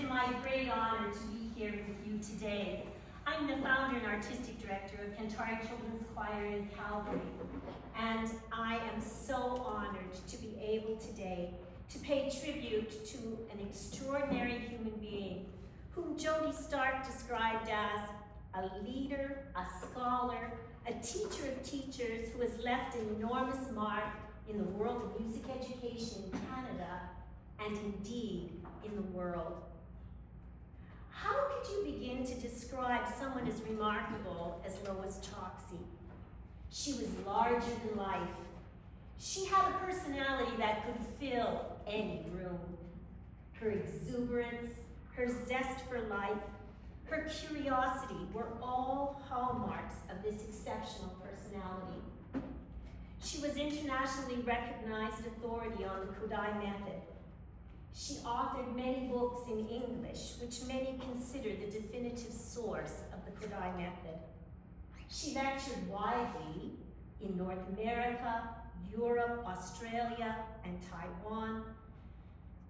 my great honor to be here with you today. I'm the founder and artistic director of Cantari Children's Choir in Calgary, and I am so honored to be able today to pay tribute to an extraordinary human being whom Jody Stark described as a leader, a scholar, a teacher of teachers who has left an enormous mark in the world of music education in Canada and indeed in the world. How could you begin to describe someone as remarkable as LOIS CHOKSY? She was larger than life. She had a personality that could fill any room. Her exuberance, her zest for life, her curiosity were all hallmarks of this exceptional personality. She was internationally recognized authority on the Kodály method. She authored many books in English, which many consider the definitive source of the Kodály method. She lectured widely in North America, Europe, Australia, and Taiwan.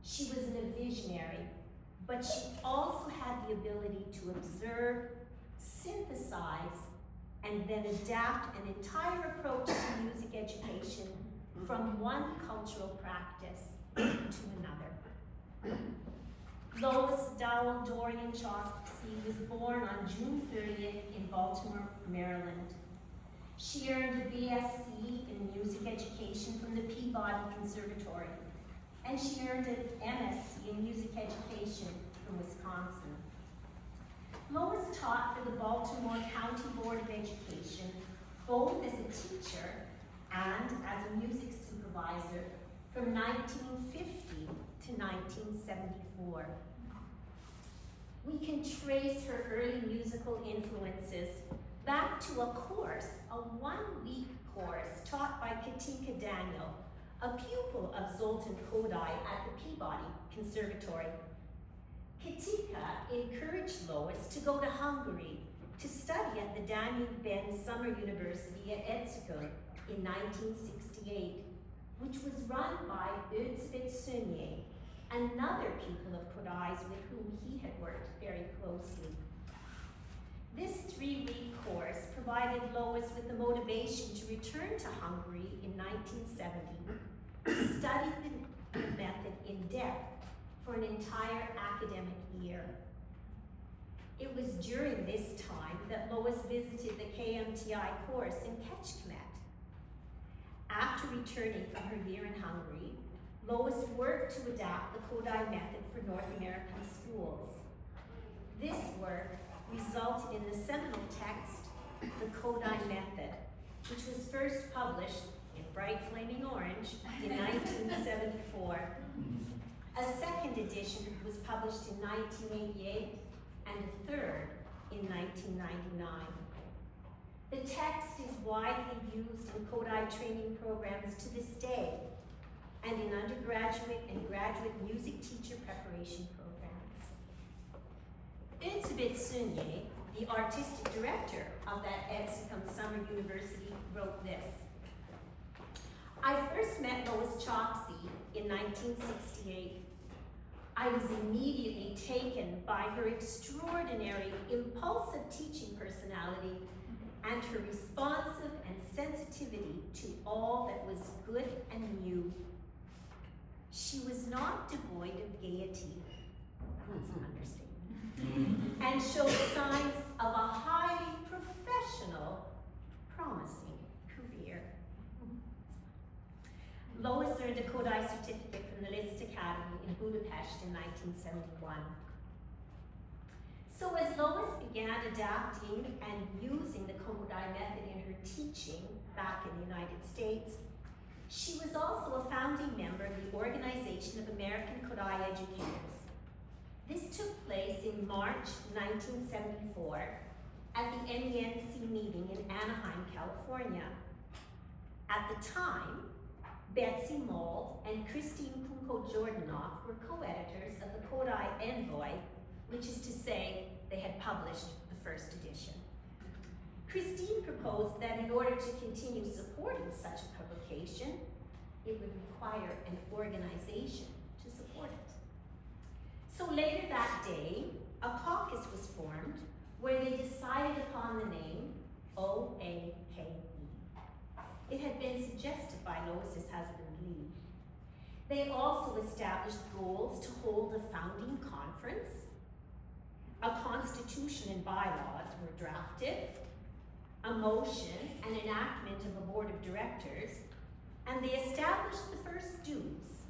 She was a visionary, but she also had the ability to observe, synthesize, and then adapt an entire approach to music education from one cultural practice to another. Lois Dowell Dorian CHOKSY was born on June 30th in Baltimore, Maryland. She earned a BSc in music education from the Peabody Conservatory, and she earned an MSc in music education from Wisconsin. Lois taught for the Baltimore County Board of Education, both as a teacher and as a music supervisor from 1950 to 1974. We can trace her early musical influences back to a course, a one-week course taught by Katinka Daniel, a pupil of Zoltan Kodály at the Peabody Conservatory. Katinka encouraged Lois to go to Hungary to study at the Danube Ben Summer University at Eszköd in 1968, which was run by Erzsébet Szőnyeg, another pupil of Kodály's with whom he had worked very closely. This 3-week course provided Lois with the motivation to return to Hungary in 1970 to study the method in depth for an entire academic year. It was during this time that Lois visited the KMTI course in Kecskemét. After returning from her year in Hungary, Lois worked to adapt the Kodály method for North American schools. This work resulted in the seminal text, The Kodály Method, which was first published in bright flaming orange in 1974. A second edition was published in 1988 and a third in 1999. The text is widely used in Kodály training programs to this day and in undergraduate and graduate music teacher preparation programs. Erzsébet Szőnyeg, the artistic director of that Eszköd Summer University, wrote this. I first met Lois CHOKSY in 1968. I was immediately taken by her extraordinary, impulsive teaching personality and her responsive and sensitivity to all that was good and new. She was not devoid of gaiety, that's an understatement, and showed signs of a highly professional, promising career. Lois earned a Kodály certificate from the Liszt Academy in Budapest in 1971. So as Lois began adapting and using the Kodály method in her teaching back in the United States, she was also a founding member of the Organization of American Kodály Educators. This took place in March 1974 at the NENC meeting in Anaheim, California. At the time, Betsy Moll and Christine Kunko-Jordanoff were co-editors of the Kodály Envoy, which is to say, they had published the first edition. Christine proposed that in order to continue supporting such a publication, it would require an organization to support it. So later that day, a caucus was formed where they decided upon the name OAKE. It had been suggested by Lois's husband, Lee. They also established goals to hold a founding conference. A constitution and bylaws were drafted, a motion and enactment of a board of directors, and they established the first dues,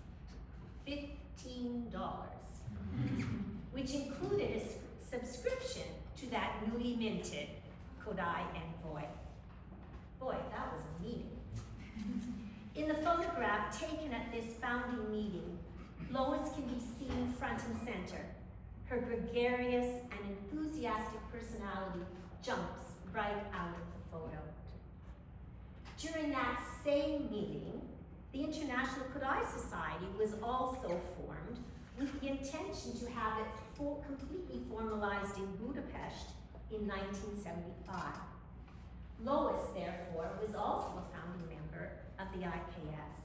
$15, which included a subscription to that newly minted Kodai Envoy. Boy, that was a meeting. In the photograph taken at this founding meeting, Lois can be seen front and center. Her gregarious and enthusiastic personality jumps right out of the photo. During that same meeting, the International Kodai Society was also formed with the intention to have it completely formalized in Budapest in 1975. Lois, therefore, was also a founding member of the IKS.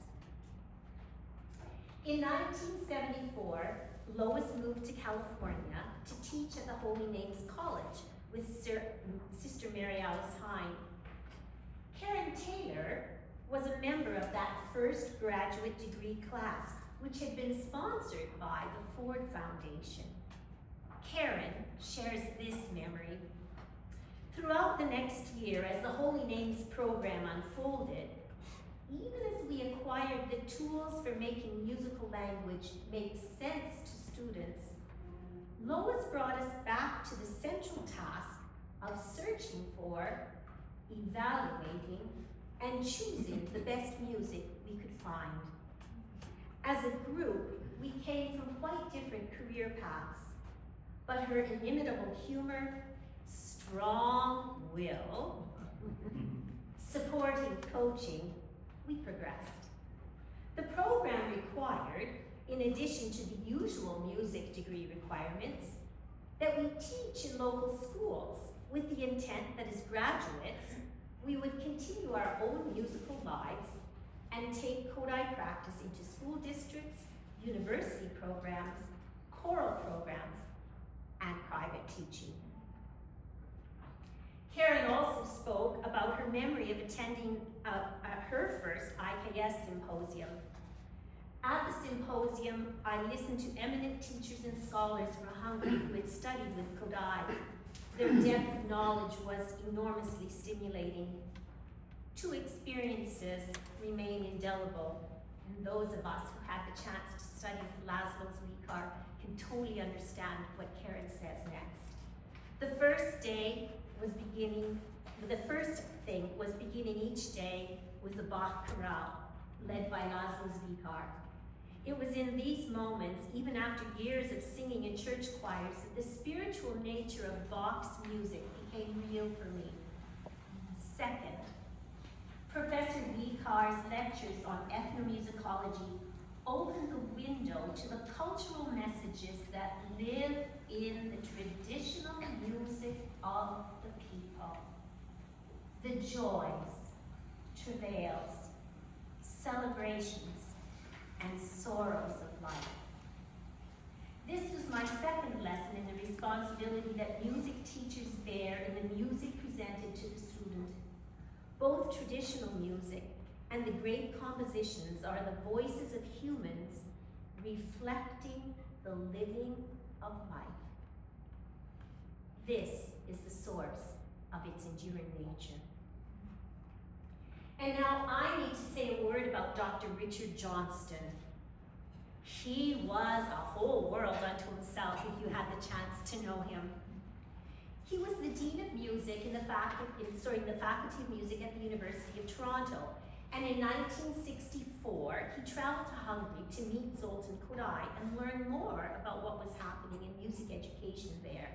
In 1974, Lois moved to California to teach at the Holy Names College with Sister Mary Alice Hine. Karen Taylor was a member of that first graduate degree class, which had been sponsored by the Ford Foundation. Karen shares this memory. Throughout the next year, as the Holy Names program unfolded, even as we acquired the tools for making musical language make sense to students, Lois brought us back to the central task of searching for, evaluating, and choosing the best music we could find. As a group, we came from quite different career paths, but her inimitable humor, strong will, supportive coaching, we progressed. The program required, in addition to the usual music degree requirements, that we teach in local schools with the intent that as graduates, we would continue our own musical lives and take Kodai practice into school districts, university programs, choral programs, and private teaching. Karen also spoke about her memory of attending her first IKS symposium. At the symposium, I listened to eminent teachers and scholars from Hungary who had studied with Kodai. Their depth of knowledge was enormously stimulating. Two experiences remain indelible, and those of us who had the chance to study with Laszlo Zwickar can totally understand what Karen says next. The first thing was beginning each day with the Bach chorale, led by Laszlo Zwickar. It was in these moments, even after years of singing in church choirs, that the spiritual nature of Bach's music became real for me. Second, Professor Zwikar's lectures on ethnomusicology opened the window to the cultural messages that live in the traditional music of the people. The joys, travails, celebrations, and sorrows of life. This was my second lesson in the responsibility that music teachers bear in the music presented to the student. Both traditional music and the great compositions are the voices of humans reflecting the living of life. This is the source of its enduring nature. And now I need to say a word about Dr. Richard Johnston. He was a whole world unto himself if you had the chance to know him. He was the Dean of Music in the Faculty of Music at the University of Toronto. And in 1964, he traveled to Hungary to meet Zoltan Kodai and learn more about what was happening in music education there.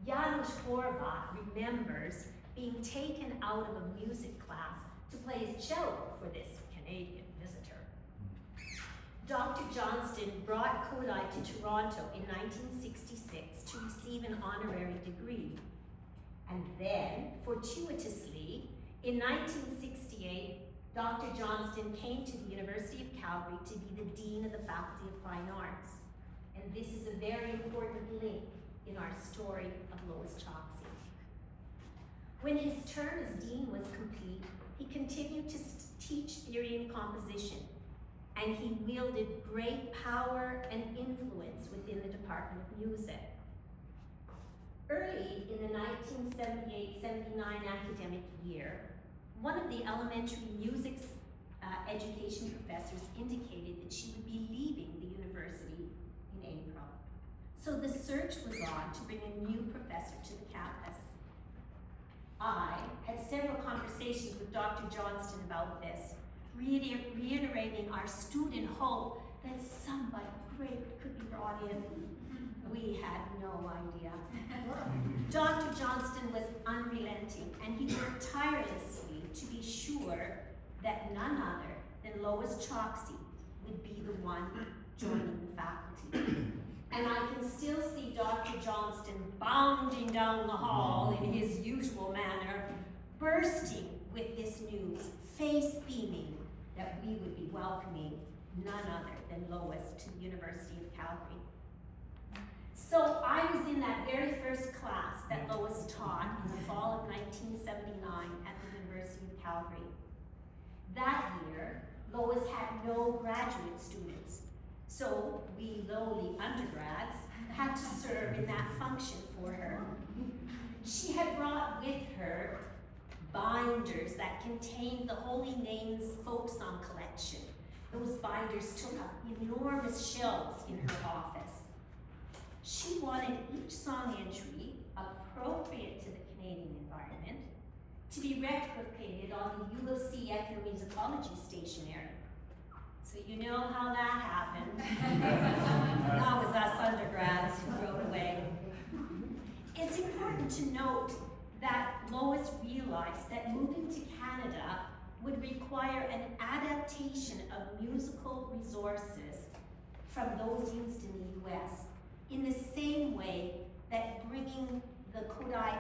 Janusz Horváth remembers being taken out of a music class to play his cello for this Canadian visitor. Dr. Johnston brought Kodai to Toronto in 1966 to receive an honorary degree. And then, fortuitously, in 1968, Dr. Johnston came to the University of Calgary to be the Dean of the Faculty of Fine Arts. And this is a very important link in our story of Lois CHOKSY. When his term as dean was complete, he continued to teach theory and composition, and he wielded great power and influence within the Department of Music. Early in the 1978-79 academic year, one of the elementary music education professors indicated that she would be leaving the university in April. So the search was on to bring a new professor to the campus. I had several conversations with Dr. Johnston about this, reiterating our student hope that somebody great could be brought in. We had no idea. Dr. Johnston was unrelenting, and he worked tirelessly to be sure that none other than Lois CHOKSY would be the one joining the faculty. And I can still see Dr. Johnston bounding down the hall in his usual manner, bursting with this news, face beaming that we would be welcoming none other than Lois to the University of Calgary. So I was in that very first class that Lois taught in the fall of 1979 at the University of Calgary. That year, Lois had no graduate students, so we lowly undergrads had to serve in that function for her. She had brought with her binders that contained the Holy Names folk song collection. Those binders took up enormous shelves in her office. She wanted each song entry, appropriate to the Canadian environment, to be replicated on the UOC ethnomusicology stationery. So you know how that happened. That was us undergrads who wrote away. It's important to note that Lois realized that moving to Canada would require an adaptation of musical resources from those used in the US, in the same way that bringing the Kodály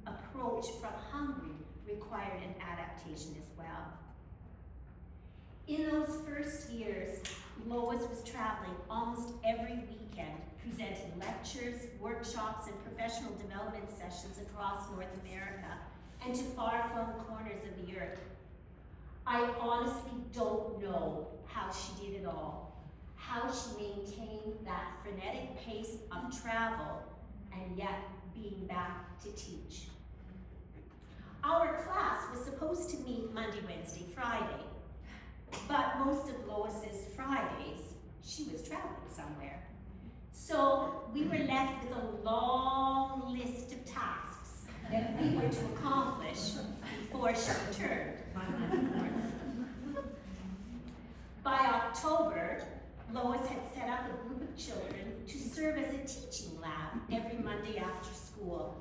approach from Hungary required an adaptation as well. In those first years, Lois was traveling almost every weekend, presenting lectures, workshops, and professional development sessions across North America and to far-flung corners of the earth. I honestly don't know how she did it all, how she maintained that frenetic pace of travel and yet being back to teach. Our class was supposed to meet Monday, Wednesday, Friday, but most of Lois's Fridays, she was traveling somewhere. So we were left with a long list of tasks that we were to accomplish before she returned. By October, Lois had set up a group of children to serve as a teaching lab every Monday after school.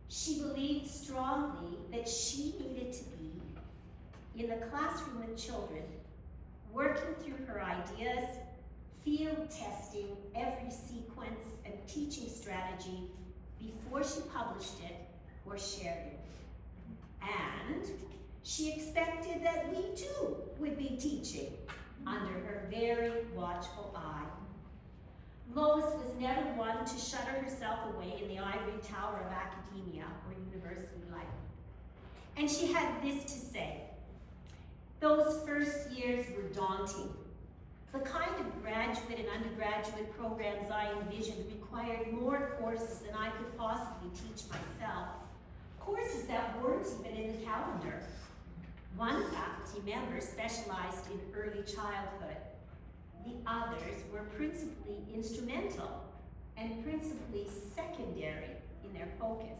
She believed strongly that she needed to be in the classroom with children, working through her ideas, field testing every sequence and teaching strategy before she published it or shared it. And she expected that we too would be teaching under her very watchful eye. Lois was never one to shutter herself away in the ivory tower of academia or university life. And she had this to say: those first years were daunting. The kind of graduate and undergraduate programs I envisioned required more courses than I could possibly teach myself. Courses that weren't even in the calendar. One faculty member specialized in early childhood. The others were principally instrumental and principally secondary in their focus.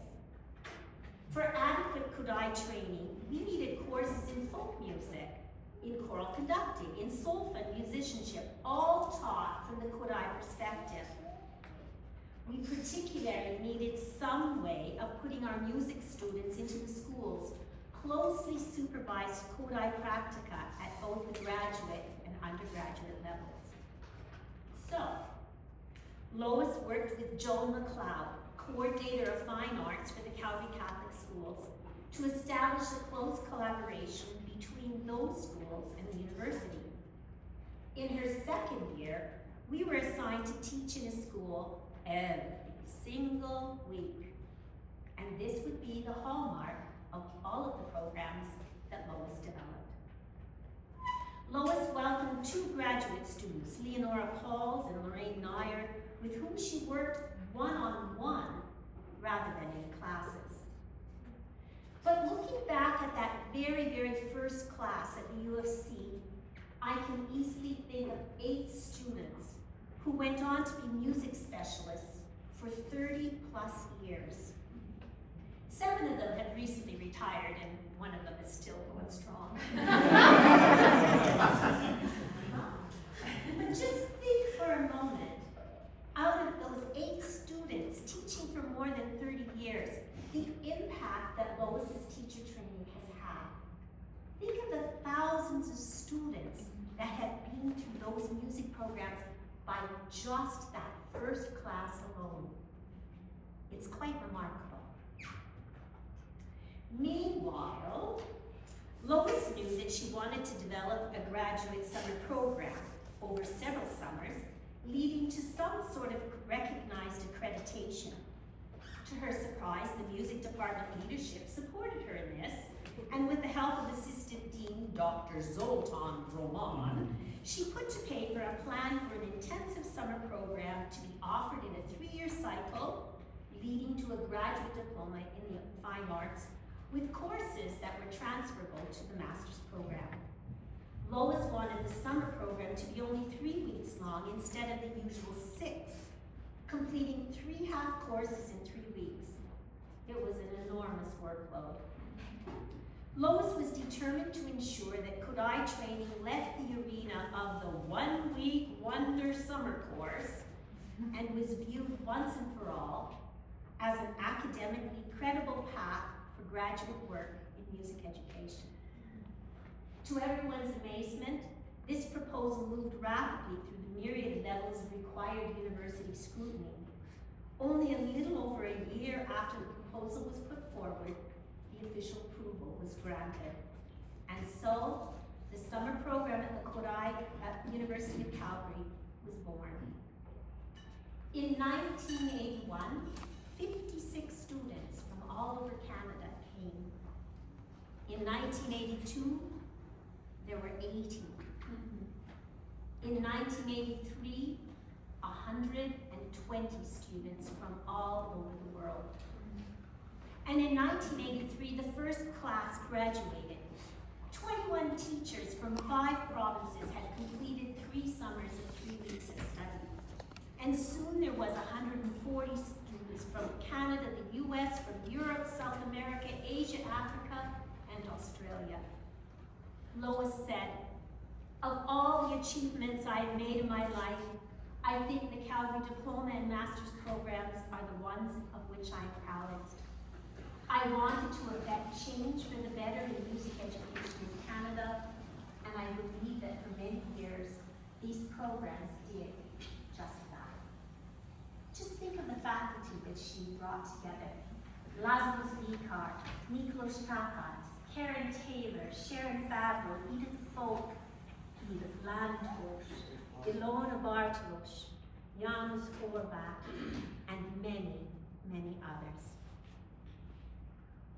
For adequate Kodály training, we needed courses in folk music, in choral conducting, in solfa musicianship, all taught from the Kodály perspective. We particularly needed some way of putting our music students into the school's closely supervised Kodály practica at both the graduate and undergraduate levels. So, Lois worked with Joan McLeod, coordinator of fine arts for the Calgary Catholic Schools, to establish a close collaboration between those schools and the university. In her second year, we were assigned to teach in a school every single week. And this would be the hallmark of all of the programs that LOIS developed. LOIS welcomed 2 graduate students, Leonora Pauls and Lorraine Nair, with whom she worked one-on-one rather than in classes. But looking back at that very, very first class at the U of C, I can easily think of 8 students who went on to be music specialists for 30 plus years. 7 of them have recently retired, and 1 of them is still going strong. But just think for a moment, out of those 8 students teaching for more than 30 years, the impact that LOIS's teacher training has had. Think of the thousands of students that have been through those music programs by just that first class alone. It's quite remarkable. Meanwhile, LOIS knew that she wanted to develop a graduate summer program over several summers, leading to some sort of recognized accreditation. To her surprise, the music department leadership supported her in this, and with the help of Assistant Dean Dr. Zoltan Roman, she put to paper a plan for an intensive summer program to be offered in a 3-year cycle, leading to a graduate diploma in the fine arts, with courses that were transferable to the master's program. LOIS wanted the summer program to be only 3 weeks long instead of the usual 6, completing 3 half courses in 3 weeks. It was an enormous workload. LOIS was determined to ensure that Kodai training left the arena of the 1-week wonder summer course and was viewed once and for all as an academically credible path for graduate work in music education. To everyone's amazement, this proposal moved rapidly through the myriad levels of required university scrutiny. Only a little over a year after the proposal was put forward, the official approval was granted. And so, the summer program at the Kodai at the University of Calgary was born. In 1981, 56 students from all over Canada came. In 1982, there were 80. In 1983, 120 students from all over the world. And in 1983, the first class graduated. 21 teachers from 5 provinces had completed 3 summers of 3 weeks of study. And soon there was 140 students from Canada, the US, from Europe, South America, Asia, Africa, and Australia. LOIS said, "Of all the achievements I have made in my life, I think the Calgary Diploma and Master's programs are the ones of which I am proudest. I wanted to effect change for the better in music education in Canada, and I believe that for many years, these programs did just that." Just think of the faculty that she brought together. Lazarus Vikar, Miklos Takas, Karen Taylor, Sharon Favreau, Edith Folk, Edith Lantos, Ilona Bartolos, Janusz Horvath, and many, many others.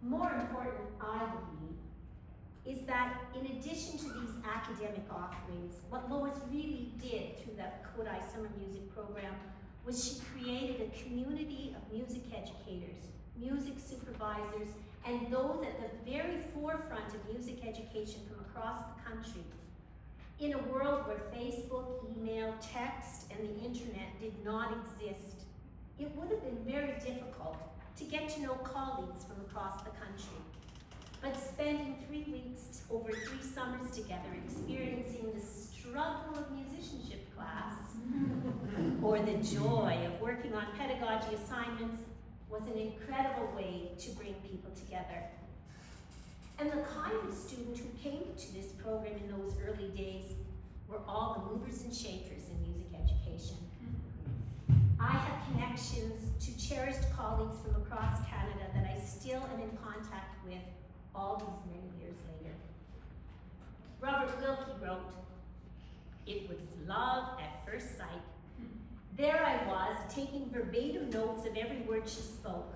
More important, I believe, is that in addition to these academic offerings, what LOIS really did through that Kodai Summer Music Program was she created a community of music educators, music supervisors, and those at the very forefront of music education from across the country. In a world where Facebook, email, text, and the internet did not exist, it would have been very difficult to get to know colleagues from across the country. But spending 3 weeks over 3 summers together, experiencing the struggle of musicianship class, or the joy of working on pedagogy assignments, was an incredible way to bring people together. And the kind of student who came to this program in those early days were all the movers and shakers in music education. I have connections to cherished colleagues from across Canada that I still am in contact with all these many years later. Robert Wilkie wrote, "It was love at first sight, There I was, taking verbatim notes of every word she spoke.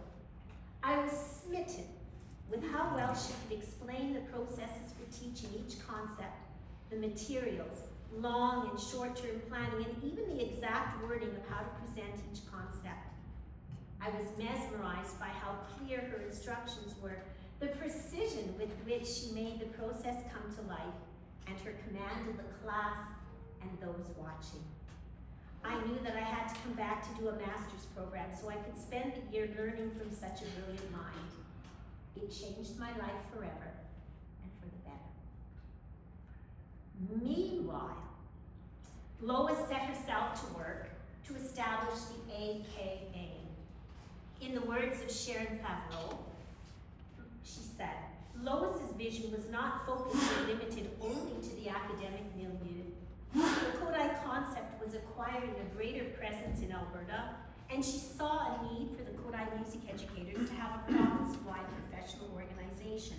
I was smitten with how well she could explain the processes for teaching each concept, the materials, long and short-term planning, and even the exact wording of how to present each concept. I was mesmerized by how clear her instructions were, the precision with which she made the process come to life, and her command of the class and those watching. I knew that I had to come back to do a master's program so I could spend the year learning from such a brilliant mind. It changed my life forever, and for the better. Meanwhile, Lois set herself to work to establish the AKA. In the words of Sharon Favreau, she said, Lois's vision was not focused or limited only to the academic milieu. The Kodály concept was acquiring a greater presence in Alberta, and she saw a need for the Kodály music educators to have a province-wide professional organization.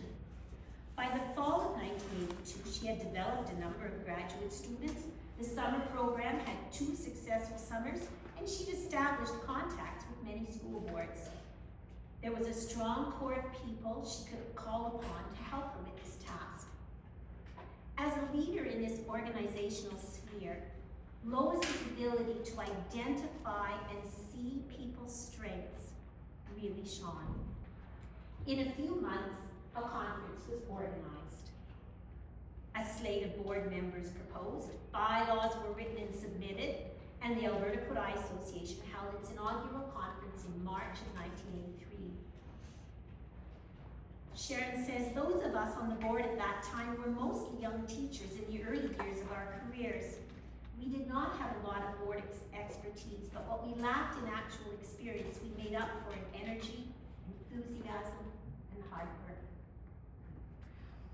By the fall of 1982, she had developed a number of graduate students. The summer program had 2 successful summers, and she'd established contacts with many school boards. There was a strong core of people she could call upon to help her with this task. As a leader in this organizational sphere, Lois's ability to identify and see people's strengths really shone. In a few months, a conference was organized. A slate of board members proposed, bylaws were written and submitted, and the Alberta Kodály Association held its inaugural conference in March of 1983. Sharon says, those of us on the board at that time were mostly young teachers in the early years of our careers. We did not have a lot of board expertise, but what we lacked in actual experience, we made up for in energy, enthusiasm, and hard work.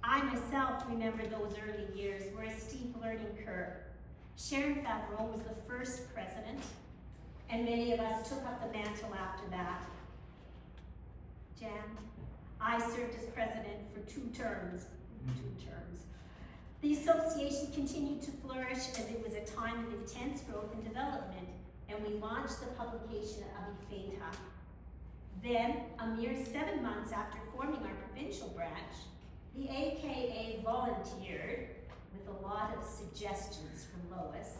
I myself remember those early years were a steep learning curve. Sharon Favreau was the first president, and many of us took up the mantle after that. Jan, I served as president for 2 terms. The association continued to flourish as it was a time of intense growth and development, and we launched the publication of Ifeita. Then, a mere 7 months after forming our provincial branch, the AKA volunteered, with a lot of suggestions from Lois,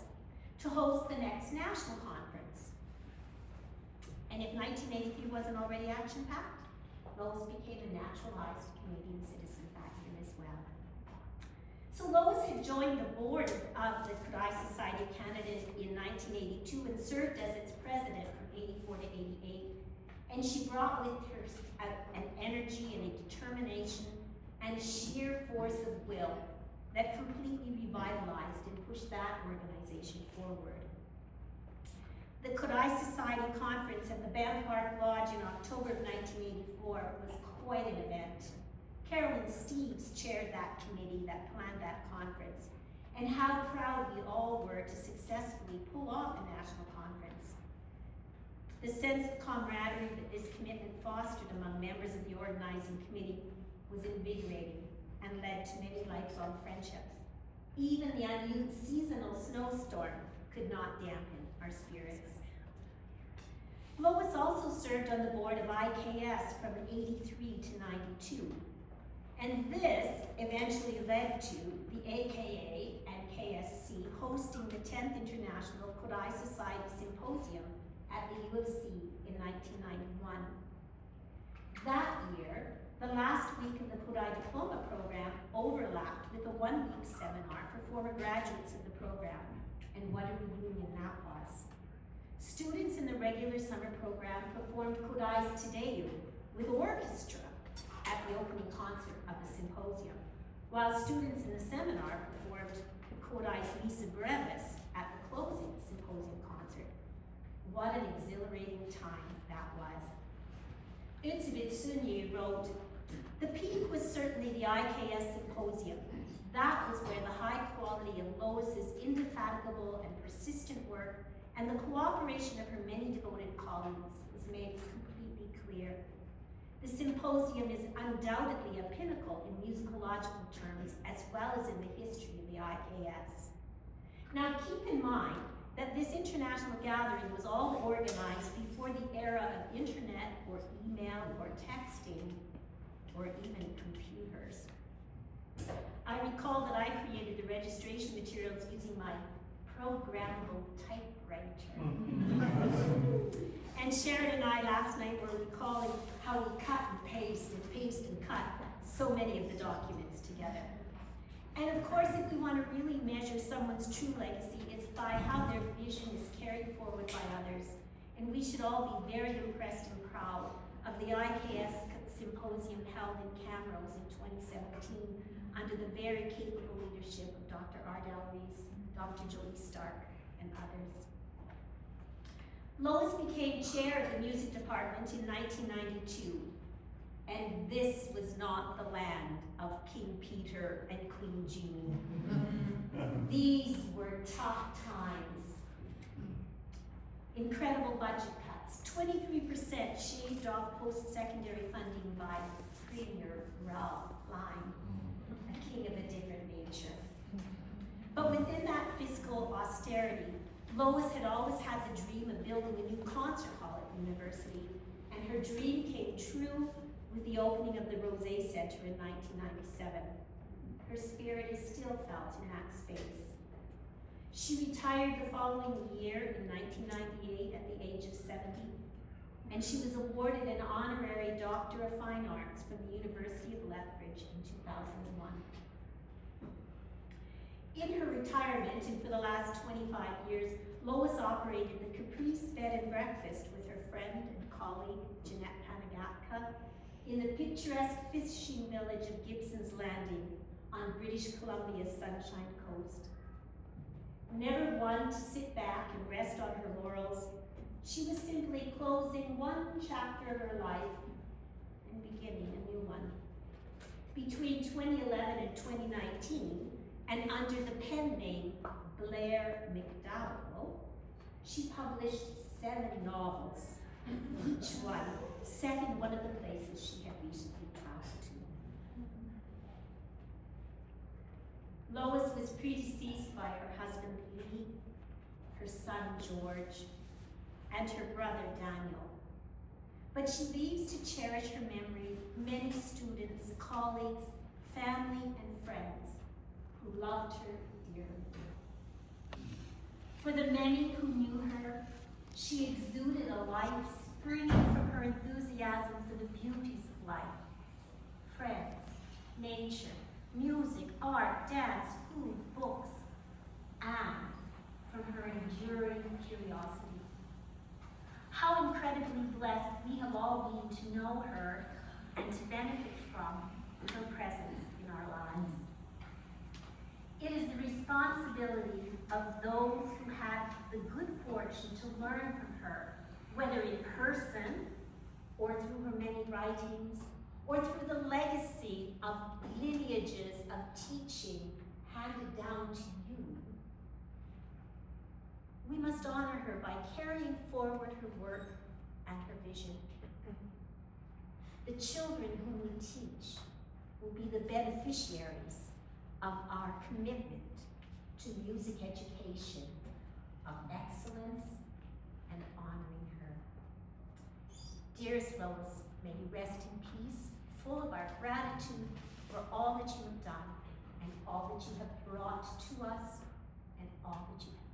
to host the next national conference. And if 1983 wasn't already action-packed, Lois became a naturalized Canadian citizen back then as well. So Lois had joined the board of the Kodály Society of Canada in 1982 and served as its president from 84 to 88. And she brought with her an energy and a determination and sheer force of will that completely revitalized and pushed that organization forward. The Kodály Society Conference at the Banff Park Lodge in October of 1984 was quite an event. Carolyn Steeves chaired that committee that planned that conference, and how proud we all were to successfully pull off a national conference. The sense of camaraderie that this commitment fostered among members of the organizing committee was invigorating and led to many lifelong friendships. Even the unseasonal snowstorm could not dampen our spirits. Lois also served on the board of IKS from 83 to 92. And this eventually led to the AKA and KSC hosting the 10th International Kodály Society Symposium at the U of C in 1991. That year, the last week of the Kodály Diploma program overlapped with a 1-week seminar for former graduates of the program, and what a reunion that was. Students in the regular summer program performed Kodály's Te Deum with orchestra at the opening concert of the symposium, while students in the seminar performed Kodály's Missa Brevis at the closing symposium concert. What an exhilarating time that was. Utsibitsunyi wrote, "The peak was certainly the IKS symposium. That was where the high quality of Lois's indefatigable and persistent work and the cooperation of her many devoted colleagues was made completely clear. The symposium is undoubtedly a pinnacle in musicological terms as well as in the history of the IKS. Now keep in mind, that this international gathering was all organized before the era of internet or email or texting or even computers. I recall that I created the registration materials using my programmable typewriter. And Sharon and I last night were recalling how we cut and paste and cut so many of the documents together. And of course, if we want to really measure someone's true legacy, it's by how their vision is carried forward by others. And we should all be very impressed and proud of the IKS symposium held in Camrose in 2017 under the very capable leadership of Dr. LOIS, Dr. Jody Stark, and others. LOIS became chair of the music department in 1992, and this was not the land of King Peter and Queen Jean. These were tough times. Incredible budget cuts, 23% shaved off post-secondary funding by Premier Ralph Lyne, a king of a different nature. But within that fiscal austerity, LOIS had always had the dream of building a new concert hall at the university, and her dream came true with the opening of the Rosé Center in 1997. Her spirit is still felt in that space. She retired the following year in 1998 at the age of 70, and she was awarded an honorary Doctor of Fine Arts from the University of Lethbridge in 2001. In her retirement, and for the last 25 years, LOIS operated the Caprice Bed and Breakfast with her friend and colleague, Jeanette Panagatka, in the picturesque fishing village of Gibson's Landing on British Columbia's Sunshine Coast. Never one to sit back and rest on her laurels, she was simply closing one chapter of her life and beginning a new one. Between 2011 and 2019, and under the pen name Blair McDowell, she published 7 novels, each one set in one of the places she had recently traveled to. LOIS was predeceased by her husband Lee, her son George, and her brother Daniel. But she leaves to cherish her memory many students, colleagues, family, and friends who loved her dearly. For the many who knew her, she exuded a life springing from her enthusiasm for the beauties of life. Friends, nature, music, art, dance, food, books, and from her enduring curiosity. How incredibly blessed we have all been to know her and to benefit from her presence in our lives. It is the responsibility of those who had the good fortune to learn from her, whether in person or through her many writings, or through the legacy of lineages of teaching handed down to you. We must honor her by carrying forward her work and her vision. The children whom we teach will be the beneficiaries of our commitment to music education of excellence and honoring her. Dearest LOIS, may you rest in peace, full of our gratitude for all that you have done and all that you have brought to us and all that you have